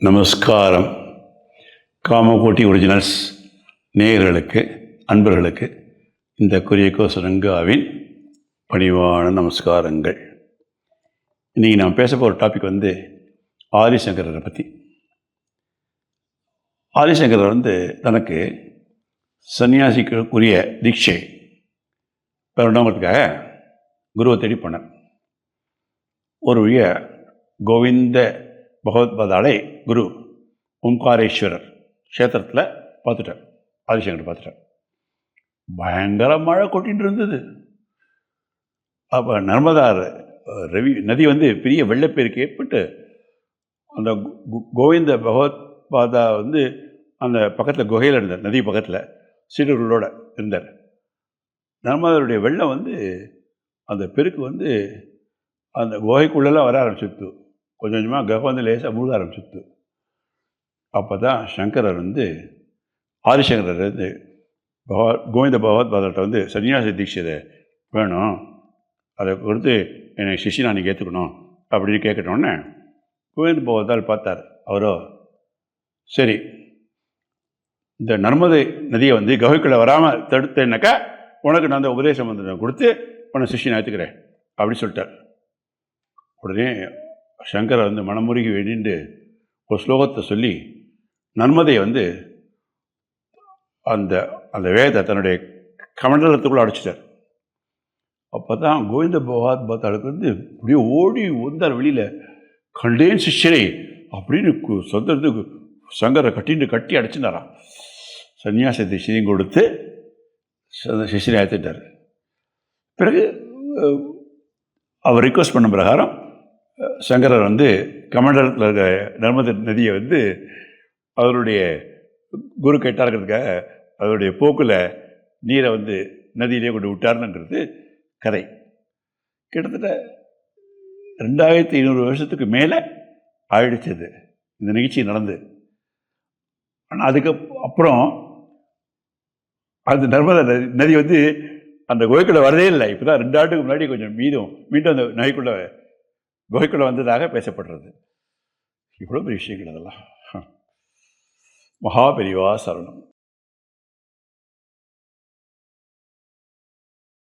நமஸ்காரம். காமகோட்டி ஒரிஜினல்ஸ் நேயர்களுக்கு, அன்பர்களுக்கு இந்த குரியகோஸ் ரங்காவின் பணிவான நமஸ்காரங்கள். இன்றைக்கி நான் பேச போகிற டாபிக் ஆதிசங்கரரை பற்றி. ஆதிசங்கரர் தனக்கு சன்னியாசிக்குரிய தீட்சை பெறணுங்கிறதுக்காக குருவை தேடி போனார். ஒரு வழிய கோவிந்த பகவத்பாதாலை குரு ஓம்காரேஸ்வரர் க்ஷேத்திரத்தில் பார்த்துட்டார். ஆதிசங்கர் பார்த்துட்டார். பயங்கர மழை கொட்டின்னு இருந்தது. அப்போ நர்மதா நதி பெரிய வெள்ளப்பெருக்கு ஏற்பட்டு அந்த கோவிந்த பகவத்பாதா அந்த பக்கத்தில் குகையில் இருந்தார். நதி பக்கத்தில் சீடர்களோடு இருந்தார். நர்மதாவுடைய வெள்ளம் அந்த பெருக்கு அந்த குகைக்குள்ளெல்லாம் வர ஆரம்பிச்சிடுத்து. கொஞ்சம் கொஞ்சமாக குகை லேசாக மூழ்க ஆரம்பிச்சிடுத்து. அப்போ தான் சங்கரர் ஆதிசங்கரர் கோவிந்த பகவத்பாதர்கிட்ட சன்னியாசி தீட்சை வேணும், அதை கொடுத்து என்னை சிஷியனா நீங்கள் ஏற்றுக்கணும் அப்படின்னு கேட்கட்டோன்னே கோவிந்த பகவத்தால் பார்த்தார். அவரோ, சரி, இந்த நர்மதை நதியை குகைக்குள்ளே வராமல் தடுத்தேன்னாக்கா உனக்கு நான் அந்த உபதேச மந்திரம் கொடுத்து உன்னை சிஷியனை ஏற்றுக்கிறேன் அப்படின்னு சொல்லிட்டார். உடனே சங்கரர் மனமுருகி வேண்டிட்டு ஒரு ஸ்லோகத்தை சொல்லி நர்மதையை அந்த அந்த வேதத்தை தன்னுடைய கமண்டலத்துக்குள்ளே அடைச்சிட்டார். அப்போ தான் கோவிந்த பகவத்பாதாளுக்கு அப்படியே ஓடி வந்தார் வெளியில். கண்டேன் சிஷ்யரை அப்படின்னு சொந்தத்துக்கு சங்கரை கட்டி அடைச்சினாராம். சன்னியாச தீட்சையும் கொடுத்து சிஷ்யனை ஏற்றுட்டார். பிறகு அவர் ரிக்வஸ்ட் பண்ண பிரகாரம் சங்கரர் கமண்டலத்தில் இருக்க நர்மதை நதியை அவருடைய குரு கேட்டாருங்கிறதுக்காக அவருடைய போக்கில் நீரை நதியிலே கொண்டு விட்டார்னுங்கிறது கதை. கிட்டத்தட்ட 2500 வருஷத்துக்கு மேலே ஆயிடுச்சது இந்த நிகழ்ச்சி நடந்து. ஆனால் அதுக்கு அப்புறம் அந்த நர்மதா நதி அந்த குகைக்குள்ளே வரதே இல்லை. இப்போ தான் 2 ஆண்டுக்கு முன்னாடி கொஞ்சம் மீண்டும் அந்த குகைக்குள்ளே வந்ததாக பேசப்படுறது. இவ்வளோ பெரிய விஷயங்கள் அதெல்லாம். மகாபெரிவா சரணம்.